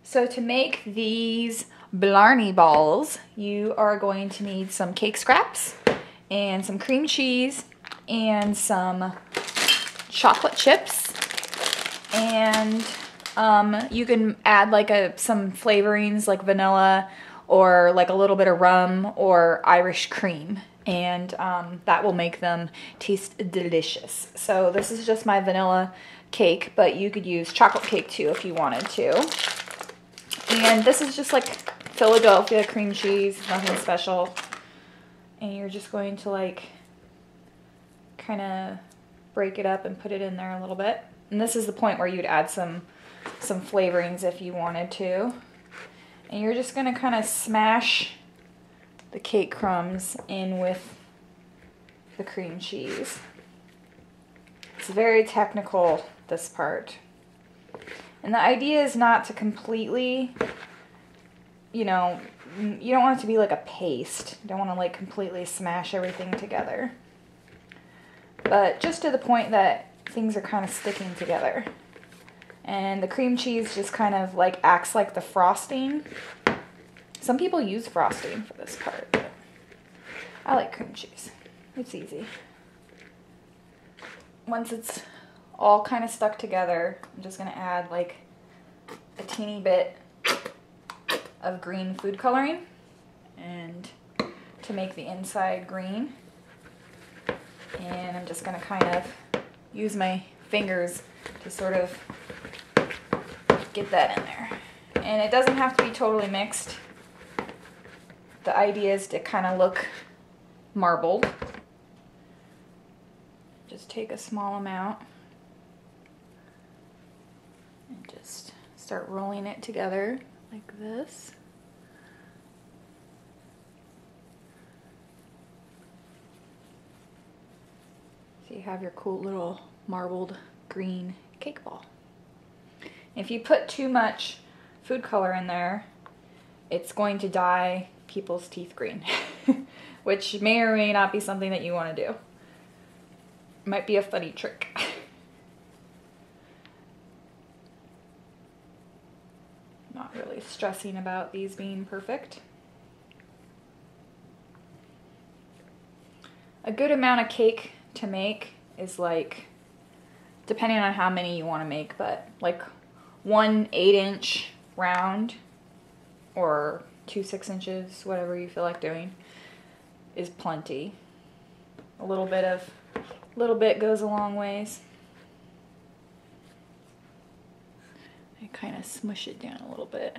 So to make these Blarney balls, you are going to need some cake scraps and some cream cheese and some chocolate chips, and you can add like some flavorings like vanilla or like a little bit of rum or Irish cream, and that will make them taste delicious. So this is just my vanilla cake, but you could use chocolate cake too if you wanted to. And this is just like Philadelphia cream cheese, nothing special. And you're just going to like kind of break it up and put it in there a little bit. And this is the point where you'd add some flavorings if you wanted to. And you're just going to kind of smash the cake crumbs in with the cream cheese. It's very technical, this part. And the idea is not to completely, you know, you don't want it to be like a paste. You don't want to like completely smash everything together. But just to the point that things are kind of sticking together. And the cream cheese just kind of like acts like the frosting. Some people use frosting for this part, but I like cream cheese. It's easy. Once it's all kind of stuck together, I'm just going to add like a teeny bit of green food coloring and to make the inside green. And I'm just going to kind of use my fingers to sort of get that in there. And it doesn't have to be totally mixed. The idea is to kind of look marbled. Just take a small amount and just start rolling it together like this. So you have your cool little marbled green cake ball. If you put too much food color in there, it's going to dye people's teeth green, which may or may not be something that you want to do. Might be a funny trick. Not really stressing about these being perfect. A good amount of cake to make is like, depending on how many you want to make, but like 1 8-inch round or 2 6-inches, whatever you feel like doing, is plenty. A little bit goes a long ways. I kind of smush it down a little bit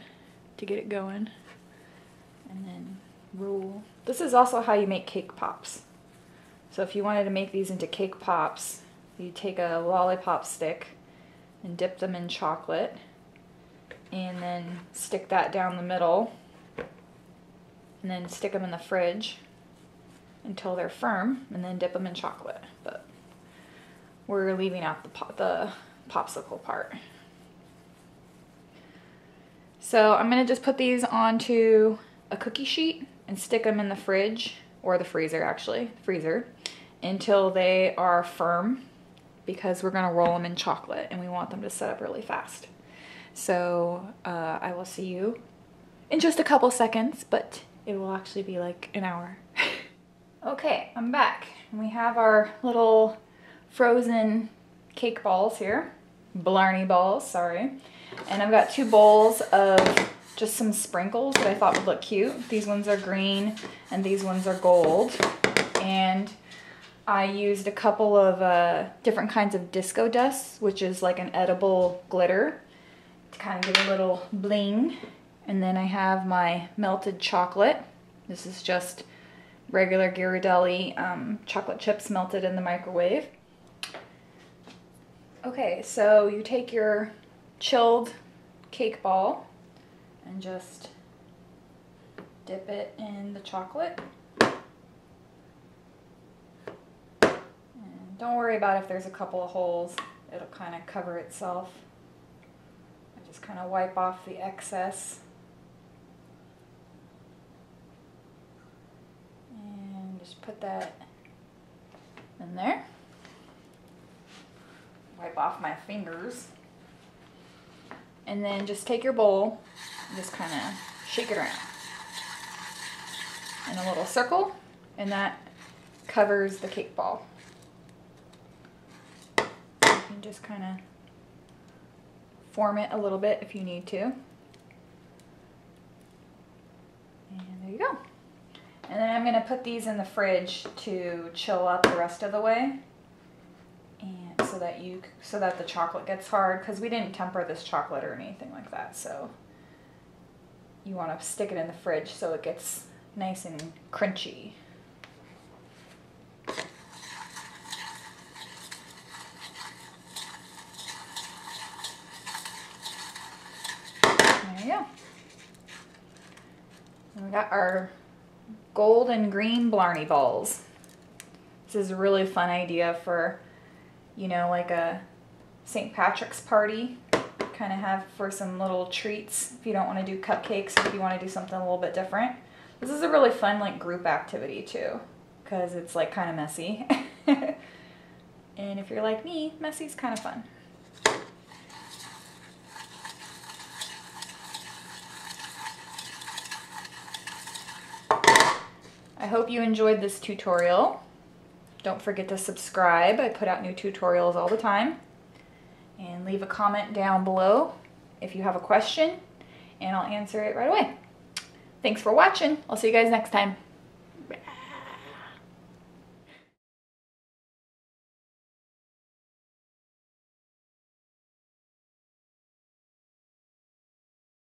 to get it going, and then roll. This is also how you make cake pops. So if you wanted to make these into cake pops, you take a lollipop stick and dip them in chocolate, and then stick that down the middle, and then stick them in the fridge until they're firm, and then dip them in chocolate. But we're leaving out the popsicle part. So I'm going to just put these onto a cookie sheet and stick them in the fridge, or the freezer actually, until they are firm, because we're going to roll them in chocolate and we want them to set up really fast. So I will see you in just a couple seconds, but it will actually be like an hour. Okay, I'm back. We have our little frozen cake balls here. Blarney balls, sorry. And I've got 2 bowls of just some sprinkles that I thought would look cute. These ones are green and these ones are gold. And I used a couple of different kinds of disco dust, which is like an edible glitter, to kind of give a little bling. And then I have my melted chocolate. This is just regular Ghirardelli chocolate chips melted in the microwave. Okay, so you take your chilled cake ball and just dip it in the chocolate. And don't worry about if there's a couple of holes, it'll kind of cover itself. I just kind of wipe off the excess. And just put that in there. Wipe off my fingers. And then just take your bowl and just kind of shake it around in a little circle, and that covers the cake ball. You can just kind of form it a little bit if you need to. And there you go. And then I'm going to put these in the fridge to chill up the rest of the way, and so that the chocolate gets hard, because we didn't temper this chocolate or anything like that. So you want to stick it in the fridge so it gets nice and crunchy. There you go. And we got our gold and green Blarney balls. This is a really fun idea for, you know, like a St. Patrick's party. Kind of have for some little treats if you don't want to do cupcakes, or if you want to do something a little bit different. This is a really fun like group activity too, because it's like kind of messy. And if you're like me, messy's kind of fun. I hope you enjoyed this tutorial. Don't forget to subscribe. I put out new tutorials all the time. And leave a comment down below if you have a question, and I'll answer it right away. Thanks for watching. I'll see you guys next time.